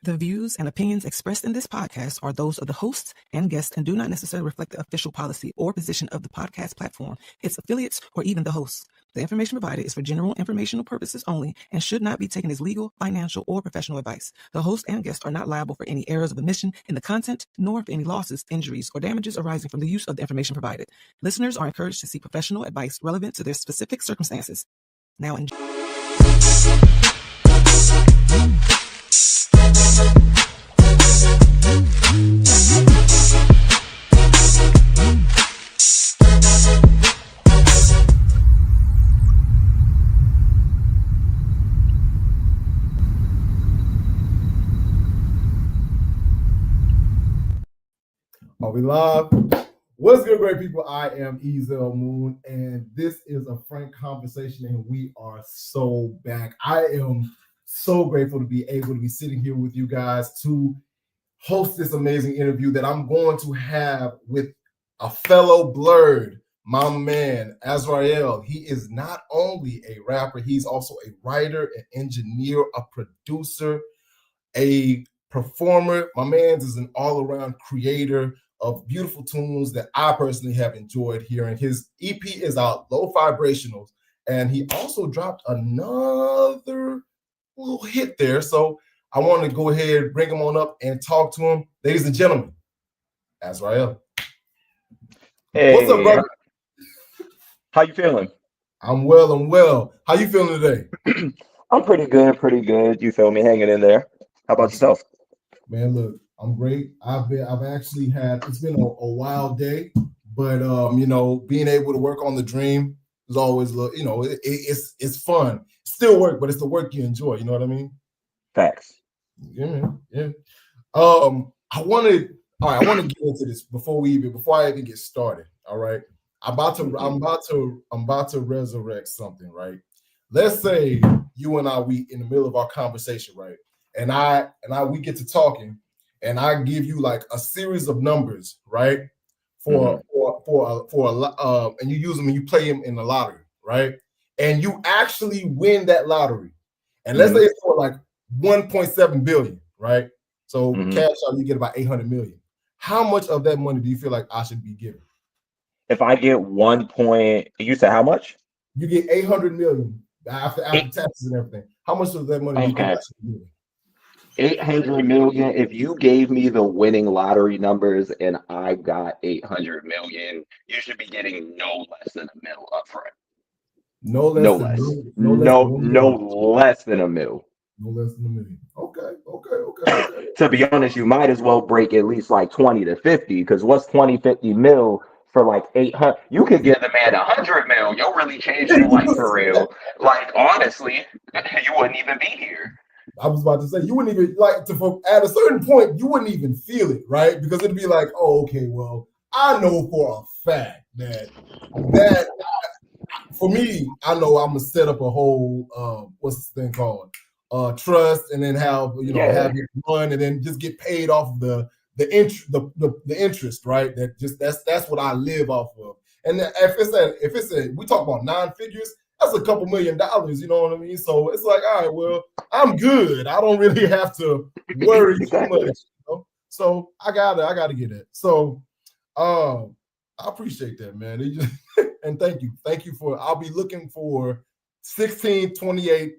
The views and opinions expressed in this podcast are those of the hosts and guests and do not necessarily reflect the official policy or position of the podcast platform, its affiliates, or even the hosts. The information provided is for general informational purposes only and should not be taken as legal, financial, or professional advice. The host and guests are not liable for any errors of omission in the content, nor for any losses, injuries, or damages arising from the use of the information provided. Listeners are encouraged to seek professional advice relevant to their specific circumstances. Now enjoy. Are we live? What's good, great people? I am Azrael Moon, and this is a frank conversation, and we are so back. I am so grateful to be able to be sitting here with you guys to host this amazing interview that I'm going to have with a fellow Blurred, my man, Azrael. He is not only a rapper, he's also a writer, an engineer, a producer, a performer. My man is an all-around creator of beautiful tunes that I personally have enjoyed hearing. His EP is out, Low Vibrationals, and he also dropped another little hit there. So I want to go ahead, bring him on up and talk to him. Ladies and gentlemen, Azrael. Hey, what's up, brother? How you feeling? I'm well. How you feeling today? I'm pretty good. You feel me? Hanging in there. How about yourself? Man, look, I'm great. I've actually had, it's been a wild day, but being able to work on the dream is always, it's fun. Still work, but it's the work you enjoy. You know what I mean? Facts. Yeah. I want to get into this before I even get started. All right. I'm about to resurrect something, right? Let's say you and I, we in the middle of our conversation, right? And we get to talking, and I give you like a series of numbers, right? And you use them and you play them in the lottery, right? And you actually win that lottery. And let's say it's for like 1.7 billion, right? So cash out, you get about 800 million. How much of that money do you feel like I should be giving? If I get you said how much? You get 800 million after taxes and everything. How much of that money do you think I should be giving? 800 million. If you gave me the winning lottery numbers and I got 800 million, you should be getting no less than $1 million up front. No less than $1 million. No less than $1 million. Okay. To be honest, you might as well break at least like 20 to 50, because what's 20-50 mil for like 800? You could give the man 100 mil. You'll really change your life for real. Like, honestly, you wouldn't even be here. I was about to say, you wouldn't even at a certain point, you wouldn't even feel it, right? Because it'd be like, oh, okay, well, I know for a fact that for me, I know I'm gonna set up a whole what's this thing called? Trust, and then have it run, and then just get paid off of the interest, right? That's what I live off of. And if it's we talk about 9 figures, that's a couple $1 million, you know what I mean? So it's like, all right, well, I'm good. I don't really have to worry too much. You know? So I gotta get it. So I appreciate that, man. And thank you for. I'll be looking for 16, 28,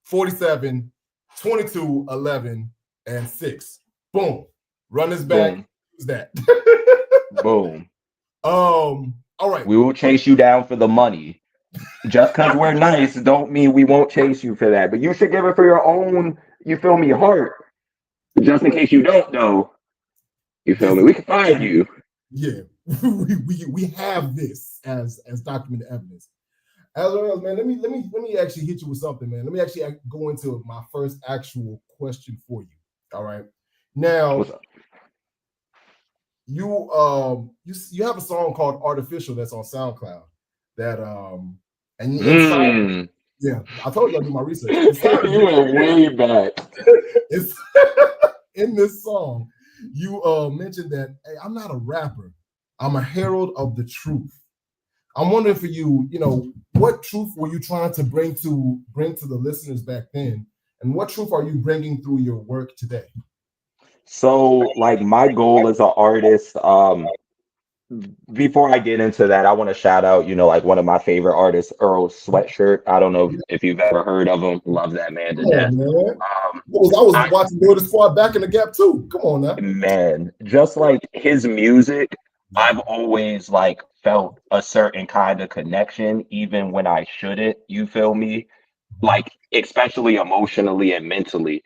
47, 22, 11, and 6. Boom. Run this back. Boom. Use that. Boom. All right. We will chase you down for the money. Just because we're nice don't mean we won't chase you for that. But you should give it for your own, you feel me, heart. Just in case you don't know, you feel me, we can find you. Yeah, we have this as documented evidence. Azrael, man, let me actually hit you with something, man. Let me actually go into my first actual question for you. All right. Now, you have a song called Artificial that's on SoundCloud. That yeah, I told you I do my research. You went way back. It's in this song. You mentioned that, hey, I'm not a rapper. I'm a herald of the truth. I'm wondering for you, what truth were you trying to bring to the listeners back then, and what truth are you bringing through your work today? So, like, my goal as an artist, before I get into that, I want to shout out, like one of my favorite artists, Earl Sweatshirt. I don't know if you've ever heard of him. Love that man to Come on, death. man. Um, I was I watching Murder Squad back in the Gap too. Come on now. Man, just like his music, Yeah. I've always like felt a certain kind of connection, even when I shouldn't. You feel me? Like especially emotionally and mentally,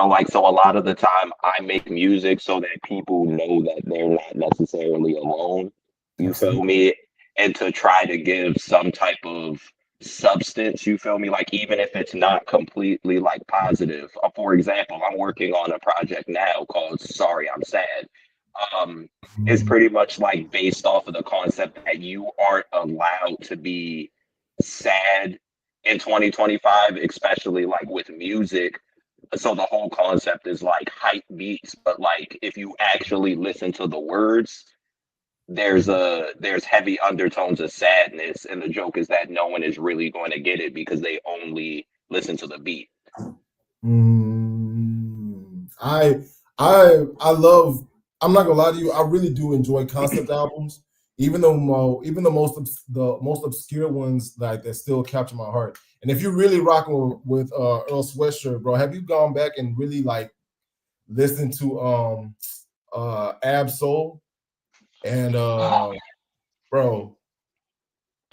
like so a lot of the time I make music so that people know that they're not necessarily alone. You feel Absolutely. me? And to try to give some type of substance, you feel me? Like even if it's not completely like positive. For example, I'm working on a project now called Sorry I'm Sad. Um, it's Mhm. pretty much like based off of the concept that you aren't allowed to be sad in 2025, especially like with music. So the whole concept is like hype beats, but like if you actually listen to the words, there's heavy undertones of sadness, and the joke is that no one is really going to get it because they only listen to the beat. Mm, I love. I'm not gonna lie to you. I really do enjoy concept albums, even the most obscure ones like that still capture my heart. And if you're really rocking with Earl Sweatshirt, bro, have you gone back and really like listened to Ab Soul and bro?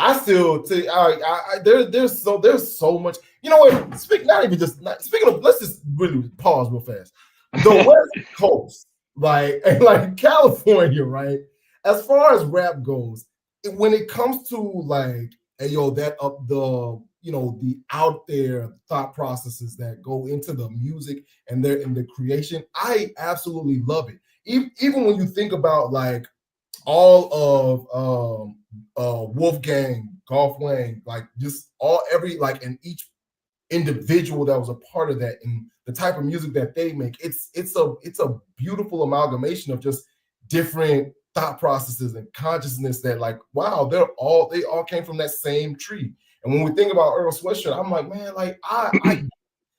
I still tell you, there's so much. You know what? Speaking of, let's just really pause real fast. The West Coast, like California, right? As far as rap goes, when it comes to like, hey, yo, that up the out there thought processes that go into the music and the creation, I absolutely love it. Even when you think about like all of Wolfgang, Golf Wang, like just every like and each individual that was a part of that and the type of music that they make, it's a beautiful amalgamation of just different thought processes and consciousness that like wow, they all came from that same tree. And when we think about Earl Sweatshirt, I'm like, man, like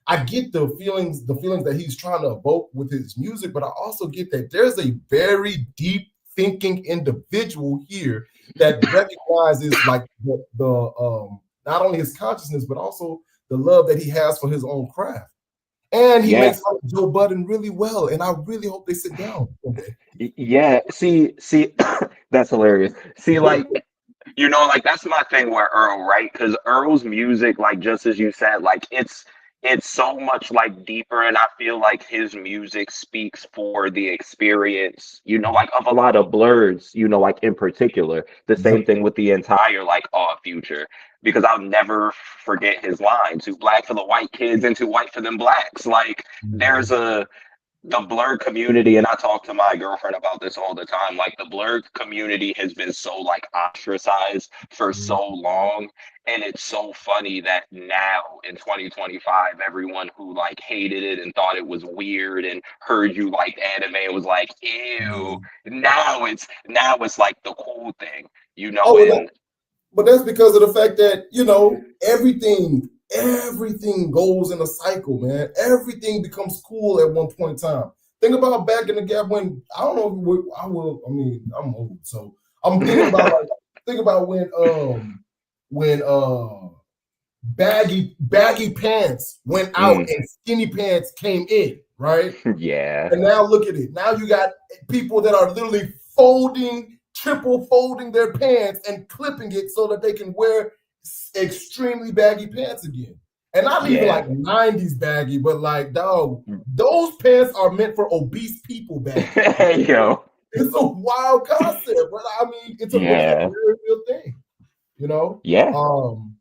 I get the feelings that he's trying to evoke with his music, but I also get that there's a very deep thinking individual here that recognizes like the not only his consciousness, but also the love that he has for his own craft. And he Yeah, makes like Joe Budden really well. And I really hope they sit down one day. yeah. See, that's hilarious. See, like like that's my thing with Earl, right? Because Earl's music, like just as you said, like it's so much like deeper, and I feel like his music speaks for the experience, like of a lot of Blurs, like in particular. The same Yep. thing with the entire like Future, because I'll never forget his line: "Too black for the white kids and too white for them blacks." Like there's the blur community, and I talk to my girlfriend about this all the time. Like the blur community has been so like ostracized for so long, and it's so funny that now in 2025, everyone who like hated it and thought it was weird and heard you like anime was like, ew. Now it's like the cool thing, Oh, well, and but that's because of the fact that everything goes in a cycle, man. Everything becomes cool at one point in time. Think about back in the gap when I don't know. I will. I mean, I'm old, so I'm thinking about like think about when baggy pants went out mm, and skinny pants came in, right? yeah, And now look at it. Now you got people that are literally triple folding their pants and clipping it so that they can wear extremely baggy pants again. And not even yeah. like 90s baggy, but like, dog, those pants are meant for obese people baggy. Hey yo, It's a wild concept, but I mean, it's a yeah, very real thing, you know. yeah. Um,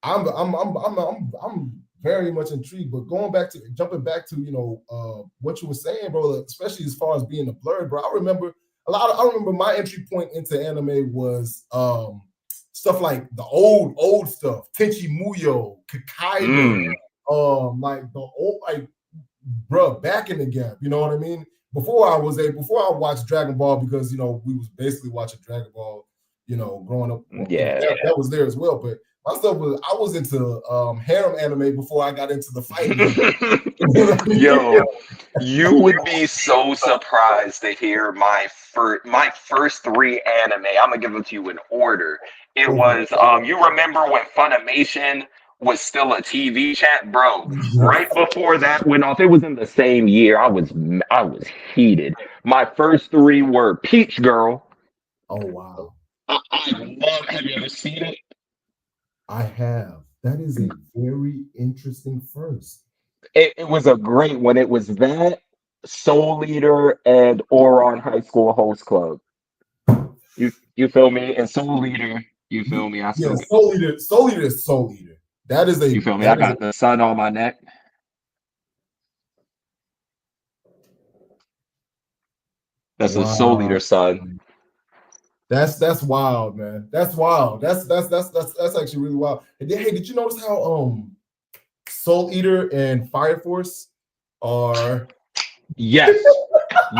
I'm very much intrigued. But jumping back to what you were saying, bro, especially as far as being a blurred, bro. I remember my entry point into anime was stuff like the old stuff, Tenchi Muyo, Kakaido, Mm, like the old like bro, back in the gap, you know what I mean? Before I watched Dragon Ball, because we was basically watching Dragon Ball, growing up. Well, yeah. that was there as well. But I was into harem anime before I got into the fighting. Yo, you would be so surprised to hear my first three anime. I'm gonna give them to you in order. It was you remember when Funimation was still a TV chat, bro? Right before that went off, it was in the same year. I was heated. My first three were Peach Girl. Oh wow. I love. Have you ever seen it? I have. That is a very interesting first. It was a great one. It was that Soul Leader and Oron High School Host Club. You feel me? And Soul Leader, you feel me? I Yeah, still Soul Leader. Soul Leader is Soul Leader. That is a you feel me? I that is a got the sun on my neck. That's a Soul wow. Leader son. That's wild, man. That's wild. That's actually really wild. And then, hey, did you notice how Soul Eater and Fire Force are Yes.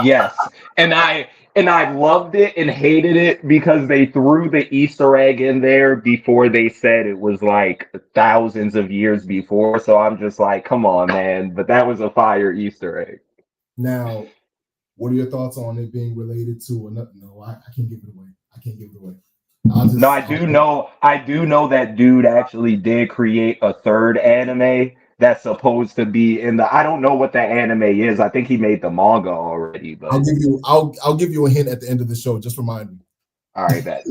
Yes. And I loved it and hated it because they threw the Easter egg in there before they said it was like thousands of years before. So I'm just like, come on, man. But that was a fire Easter egg. now? What are your thoughts on it being related to another? No, I can't give it away. I can't give it away. No, I do know that dude actually did create a third anime that's supposed to be in the I don't know what that anime is. I think he made the manga already, but I'll give you a hint at the end of the show. Just remind me. all right, bet.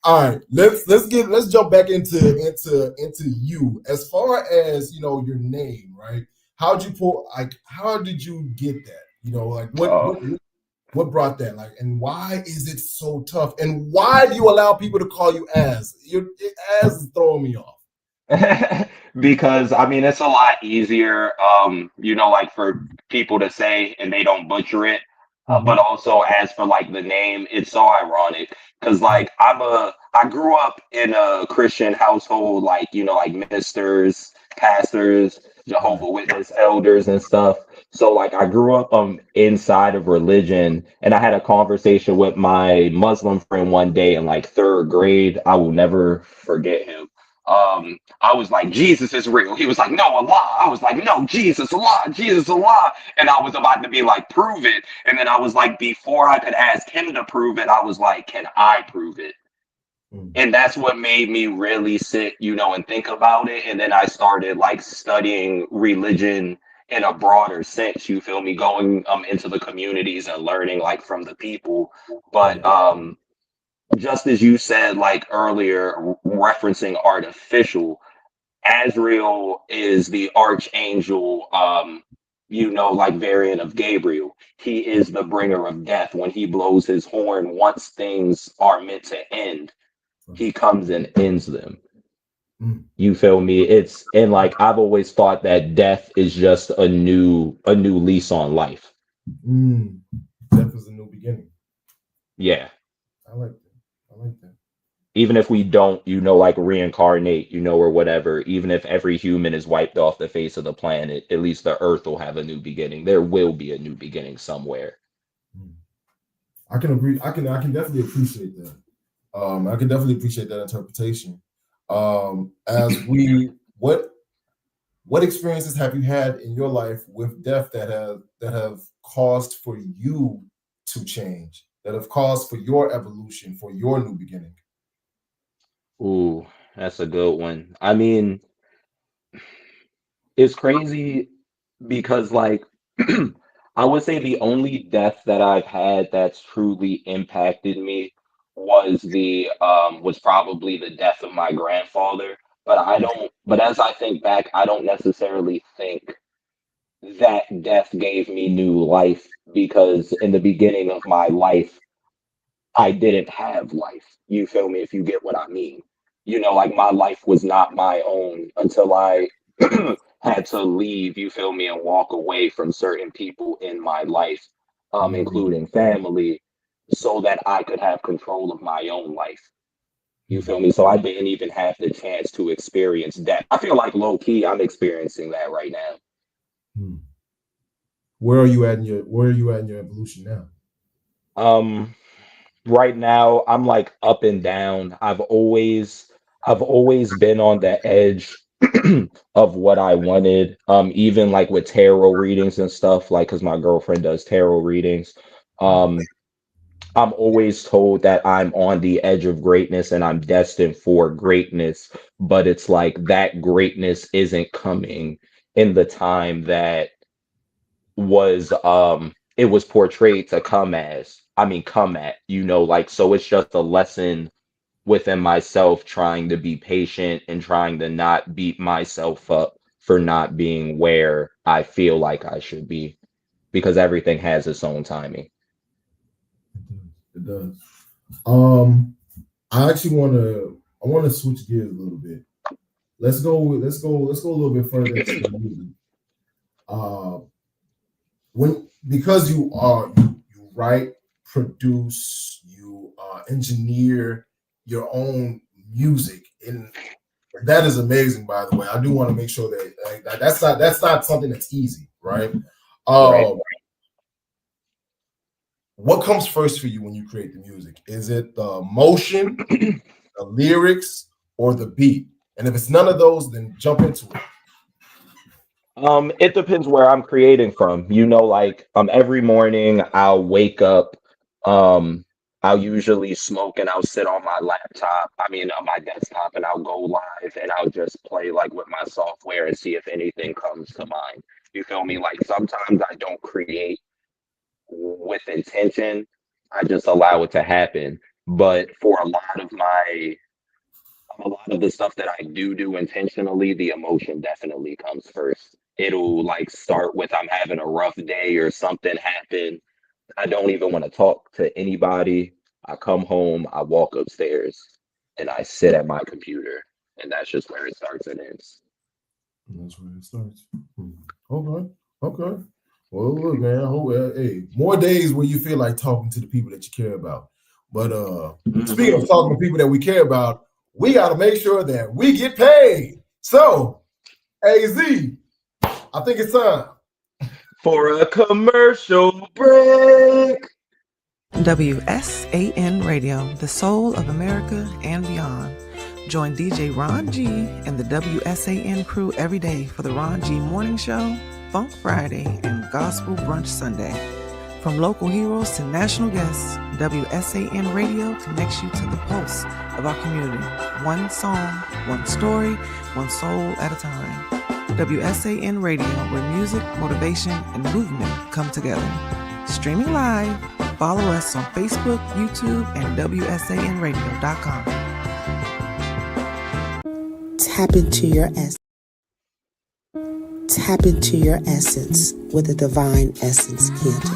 All right, let's jump back into you. As far as your name, right? How did you get that? Like Oh. what brought that? Like, and why is it so tough? And why do you allow people to call you Az? Az is throwing me off. Because I mean it's a lot easier like for people to say and they don't butcher it. But also as for like the name, it's so ironic because like I grew up in a Christian household, like like ministers, pastors, Right. Jehovah Witness elders and stuff. So like I grew up inside of religion, and I had a conversation with my Muslim friend one day in like third grade. I will never forget him. I was like, Jesus is real. He was like, no, Allah. I was like, no, Jesus, Allah, Jesus, Allah. And I was about to be like, prove it. And then I was like, before I could ask him to prove it, I was like, can I prove it? Mm. And that's what made me really sit, and think about it. And then I started like studying religion in a broader sense, you feel me, going into the communities and learning like from the people. But Right. just as you said like earlier, referencing artificial, Azrael is the archangel, like variant of Gabriel. He is the bringer of death. When he blows his horn, once things are meant to end, he comes and ends them. Mm. You feel me? It's and like I've always thought that death is just a new lease on life. Mm. Death is a new beginning. Yeah. I like that. I like that. Even if we don't, like reincarnate, or whatever, even if every human is wiped off the face of the planet, at least the earth will have a new beginning. There will be a new beginning somewhere. Mm. I can agree. I can definitely appreciate that. I can definitely appreciate that interpretation. As we what experiences have you had in your life with death that have caused for you to change, that have caused for your evolution, for your new beginning? Ooh, that's a good one. I mean, it's crazy because like I would say the only death that I've had that's truly impacted me was probably the death of my grandfather. But as I think back, I don't necessarily think that death gave me new life because in the beginning of my life, I didn't have life. You feel me? If you get what I mean. Like my life was not my own until I had to leave, you feel me, and walk away from certain people in my life, Mm, including family, so that I could have control of my own life. You mm, feel me? So I didn't even have the chance to experience that. I feel like low key, I'm experiencing that right now. mm. Where are you at in your evolution now? Um, right now I'm like up and down. I've always been on the edge of what I wanted. Even like with tarot readings and stuff, like because my girlfriend does tarot readings. Um, I'm always told that I'm on the edge of greatness and I'm destined for greatness, but it's like that greatness isn't coming in the time that it was portrayed to come at, like so it's just a lesson within myself trying to be patient and trying to not beat myself up for not being where I feel like I should be because everything has its own timing. It does. Um, I actually want to switch gears a little bit. Let's go a little bit further into the movie. Uh, when because you write, produce, you engineer your own music, and that is amazing. By the way, I do want to make sure that that's not something that's easy, right? Right. What comes first for you when you create the music? Is it the emotion, the lyrics, or the beat? And if it's none of those, then jump into it. It depends where I'm creating from. Like every morning I'll wake up, um, I'll usually smoke and I'll sit on my laptop, on my desktop, and I'll go live and I'll just play like with my software and see if anything comes to mind. You feel me? Like sometimes I don't create with intention. I just allow it to happen. But for a lot of the stuff that I do intentionally, the emotion definitely comes first. It'll like start with I'm having a rough day or something happened. I don't even want to talk to anybody. I come home, I walk upstairs, and I sit at my computer, and that's just where it starts and ends. And that's where it starts. Okay. Okay. Well, look, man. I hope, hey, more days where you feel like talking to the people that you care about. But speaking of talking to people that we care about, we got to make sure that we get paid. So, AZ, I think it's time For a commercial break. WSAN Radio, the soul of America and beyond. Join DJ Ron G and the WSAN crew every day for the Ron G Morning Show, Funk Friday, and Gospel Brunch Sunday. From local heroes to national guests, WSAN Radio connects you to the pulse of our community. One song, one story, one soul at a time. WSAN Radio, where music, motivation, and movement come together. Streaming live, follow us on Facebook, YouTube, and WSANradio.com. Tap into your essence. Tap into your essence with a Divine Essence candle.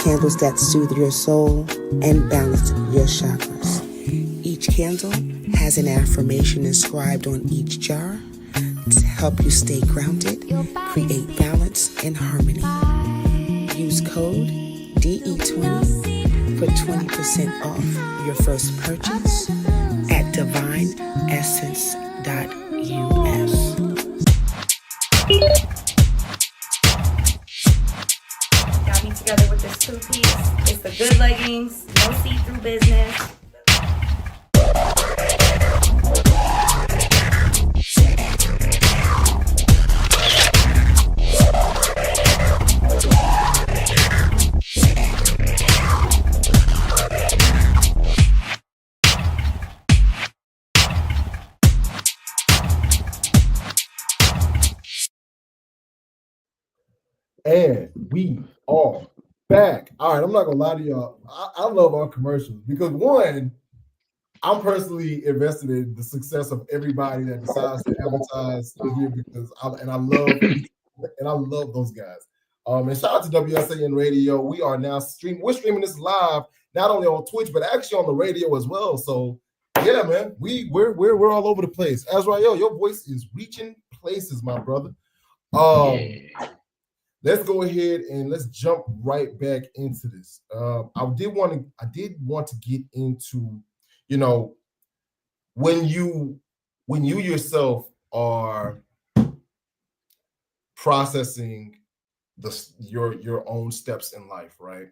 Candles that soothe your soul and balance your chakras. Each candle has an affirmation inscribed on each jar to help you stay grounded, create balance and harmony. Use code DE20 for 20% off your first purchase at divineessence.us. Got me together with this two-piece. It's the good leggings, no see-through business. and we are back. All right, I'm not gonna lie to y'all. I love our commercials because one, I'm personally invested in the success of everybody that decides to advertise here because I love those guys. And shout out to WSAN Radio. We are now we're streaming this live not only on Twitch but actually on the radio as well. So yeah, man, we're all over the place. Azrael, your voice is reaching places, my brother. Let's go ahead and let's jump right back into this. I did want to get into, when you yourself are processing your own steps in life, right?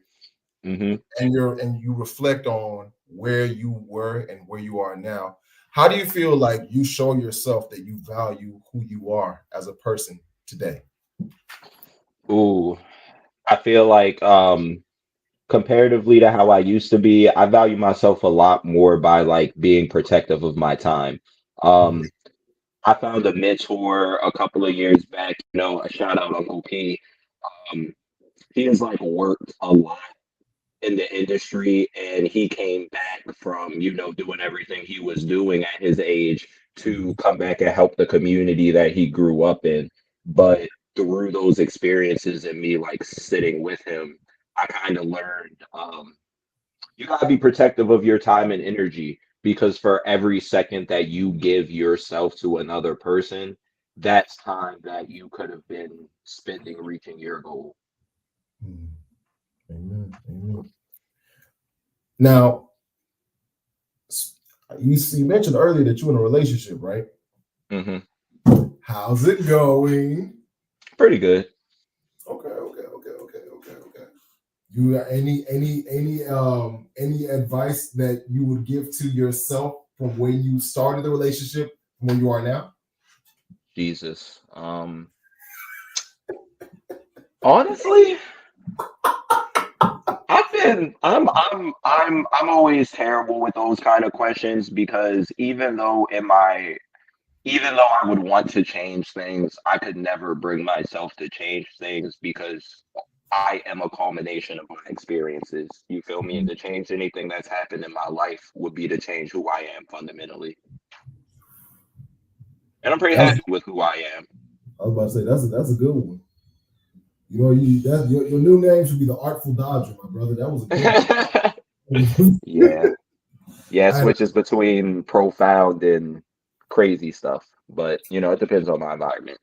Mm-hmm. and you reflect on where you were and where you are now, how do you feel like you show yourself that you value who you are as a person today? Ooh, I feel like comparatively to how I used to be, I value myself a lot more by like being protective of my time. Mhm. Um, I found a mentor a couple of years back, a shout out Uncle P. Um, he has like worked a lot in the industry and he came back from, doing everything he was doing at his age to come back and help the community that he grew up in. But through those experiences and me like sitting with him, I kind of learned you got to be protective of your time and energy because for every second that you give yourself to another person, that's time that you could have been spending reaching your goal. Mhm. Amen. Amen. Now, you mentioned earlier that you're in a relationship, right? Hmm. How's it going? Pretty good. Okay. You got any advice that you would give to yourself from when you started the relationship from where you are now? Jesus. Honestly, I'm always terrible with those kind of questions because even though I would want to change things, I could never bring myself to change things because I am a culmination of my experiences. You feel me? And to change anything that's happened in my life would be to change who I am fundamentally. And I'm pretty That's, happy with who I I was about to say that's a good one. You know, your new name should be the Artful Dodger, my brother. That was a good am. one. Yeah. Yeah, it I, switches between profound and crazy stuff. But, it depends on my environment.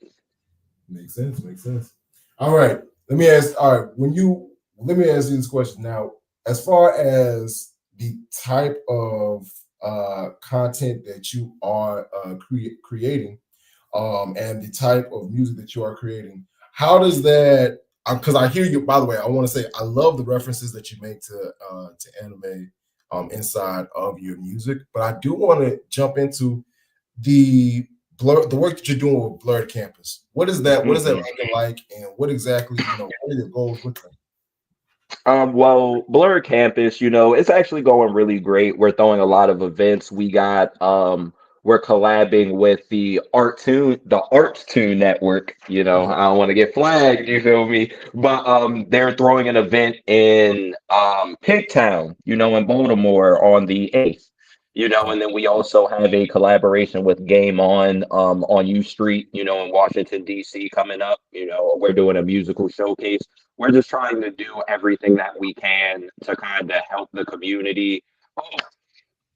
makes sense. Makes sense. All right. Let me ask. All right. Let me ask you this question now. As far as the type of content that you are creating, and the type of music that you are creating, how does that? Because I hear you. By the way, I want to say I love the references that you make to anime inside of your music, but I do want to jump into the the work that you're doing with Blurred Campus. What is that Hmm. looking like, and what exactly what are your goals with them? Well, Blur Campus, it's actually going really great. We're throwing a lot of events. We're collabing with the Art Tune Network. I don't want to get flagged, you feel me? But they're throwing an event in Pigtown, in Baltimore on the 8th. And then we also have a collaboration with Game on U Street, in Washington, D.C. coming up. We're doing a musical showcase. We're just trying to do everything that we can to kind of help the community. Oh,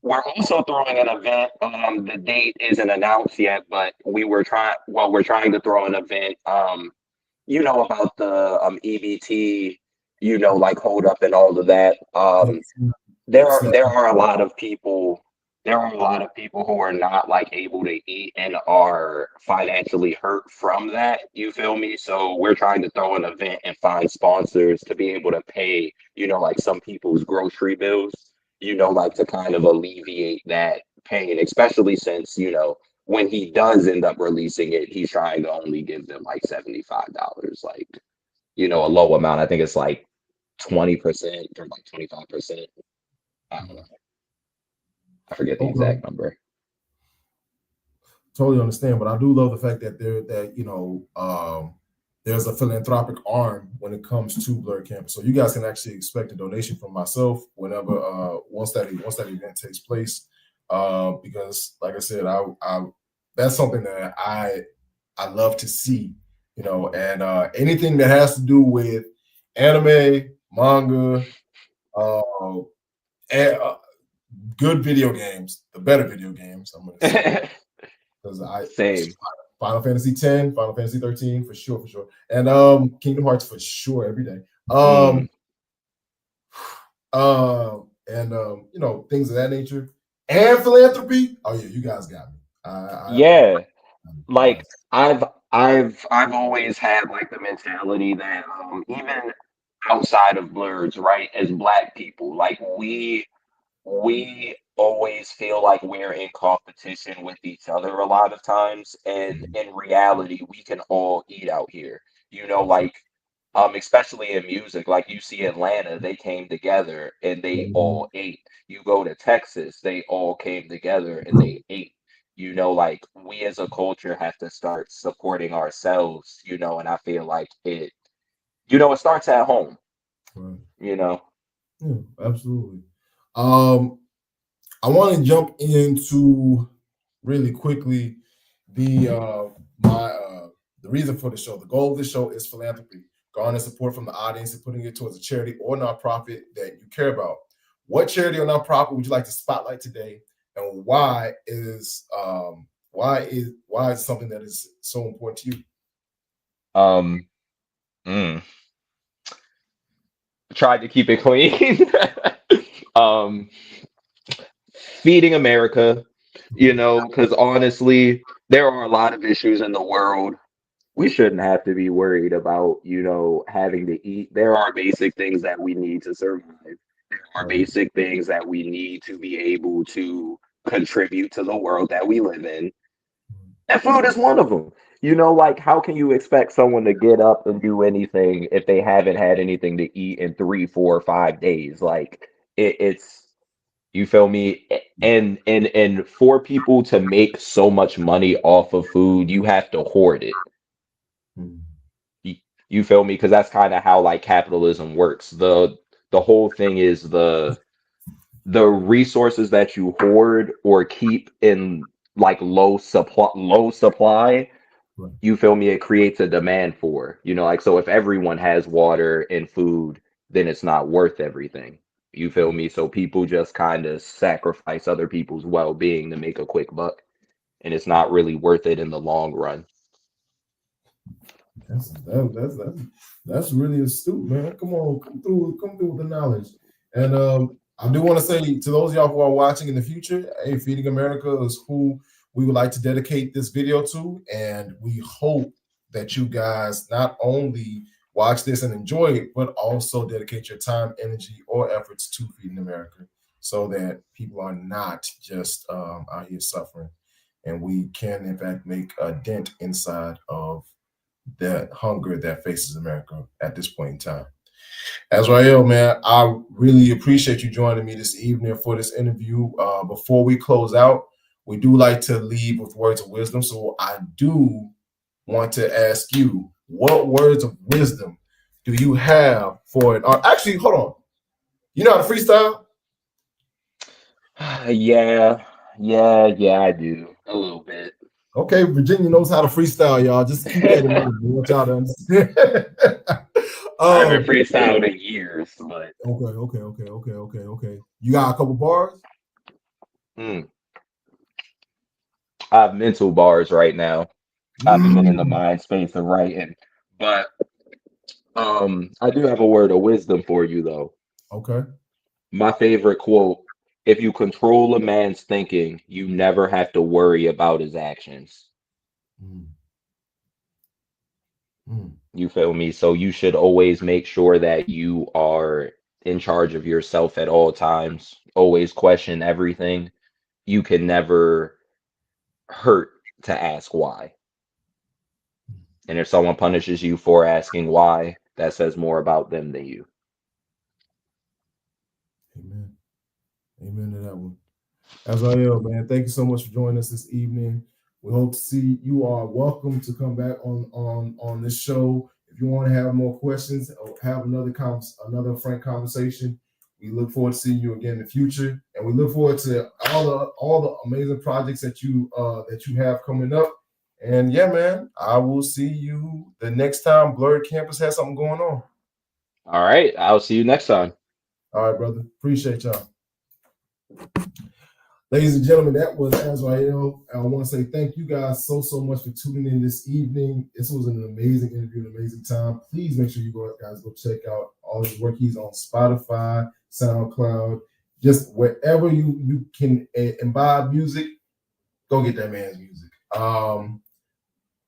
we're also throwing an event. The date isn't announced yet, but we're trying to throw an event. About the EBT, like hold up and all of that. There are a lot of people who are not like able to eat and are financially hurt from that, you feel me? So we're trying to throw an event and find sponsors to be able to pay, like some people's grocery bills, like to kind of alleviate that pain, especially since, when he does end up releasing it, he's trying to only give them like $75, like, a low amount. I think it's like 20% or like 25%. I don't know. I forget the Okay. exact number. Totally understand, but I do love the fact that there's a philanthropic arm when it comes to Blur Campus. So you guys can actually expect a donation from myself whenever once that event takes place. Because like I said, I that's something that I love to see, and anything that has to do with anime, manga, uh, and, good video games, the better video games, I'm gonna say. Because I Same. Final Fantasy 10, Final Fantasy 13 for sure, and Kingdom Hearts for sure every day. Mm. And things of that nature, and philanthropy. Oh yeah, you guys got me. Yeah. You Like guys. I've always had like the mentality that even outside of blurs, right? As Black people, like we always feel like we're in competition with each other a lot of times, and in reality we can all eat out here, like especially in music. Like you see Atlanta, they came together and they all ate. You go to Texas, they all came together and they ate. Like we as a culture have to start supporting ourselves, and I feel like it starts at home. Right. you know Yeah, absolutely. I want to jump into really quickly the my the reason for the show. The goal of the show is philanthropy, garnering support from the audience and putting it towards a charity or nonprofit that you care about. What charity or nonprofit would you like to spotlight today, and why is something that is so important to you? um mm, Tried to keep it clean. um Feeding America, because honestly, there are a lot of issues in the world. We shouldn't have to be worried about, having to eat. There are basic things that we need to survive. There are Right. basic things that we need to be able to contribute to the world that we live in. And food is one of them. Like how can you expect someone to get up and do anything if they haven't had anything to eat in 3, 4, 5 days? Like it's you feel me? And for people to make so much money off of food, you have to hoard it. Mm. You, you feel me? Because that's kind of how like capitalism works. The whole thing is the resources that you hoard or keep in like low supply. Right. You feel me? It creates a demand for, like, so if everyone has water and food, then it's not worth everything. You feel me? So people just kind of sacrifice other people's well-being to make a quick buck, and it's not really worth it in the long run. That's really astute, man. Come on, come through with the knowledge. And I do want to say to those of y'all who are watching in the future, hey, Feeding America is who we would like to dedicate this video to, and we hope that you guys not only watch this and enjoy it, but also dedicate your time, energy, or efforts to Feeding America, so that people are not just out here suffering, and we can in fact make a dent inside of the hunger that faces America at this point in time. Azrael, man, I really appreciate you joining me this evening for this interview. Before we close out, we do like to leave with words of wisdom. So I do want to ask you, what words of wisdom do you have for it? Actually, hold on. You know how to freestyle? Yeah, I do a little bit. Okay, Virginia knows how to freestyle, y'all. Just keep that in mind. I want y'all to understand. I haven't freestyled in years, but Okay. You got a couple bars? I have mental bars right now. I haven't been in the mind space of writing, but I do have a word of wisdom for you though. Okay. My favorite quote: "If you control a man's thinking, you never have to worry about his actions." Mm. Mm. You feel me? So you should always make sure that you are in charge of yourself at all times. Always question everything. You can never hurt to ask why. And if someone punishes you for asking why, that says more about them than you. Amen. Amen to that one. Azrael, man, thank you so much for joining us this evening. We hope to see you are welcome to come back on this show. If you want to have more questions or have another frank conversation, we look forward to seeing you again in the future, and we look forward to all the amazing projects that you have coming up. And yeah, man, I will see you the next time Blurred Campus has something going on. All right. I'll see you next time. All right, brother. Appreciate y'all. Ladies and gentlemen, that was Azrael. I want to say thank you guys so much for tuning in this evening. This was an amazing interview, an amazing time. Please make sure you guys go check out all his work. He's on Spotify, SoundCloud, just wherever you can imbibe music, go get that man's music.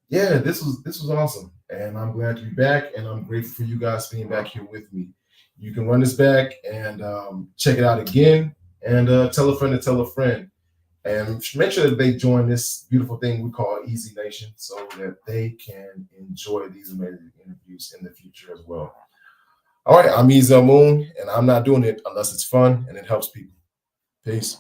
yeah, this was awesome, and I'm glad to be back, and I'm grateful for you guys being back here with me. You can run this back and check it out again, and tell a friend to tell a friend, and make sure that they join this beautiful thing we call Easy Nation, so that they can enjoy these amazing interviews in the future as well. All right, I'm Azrael Moon, and I'm not doing it unless it's fun and it helps people. Peace.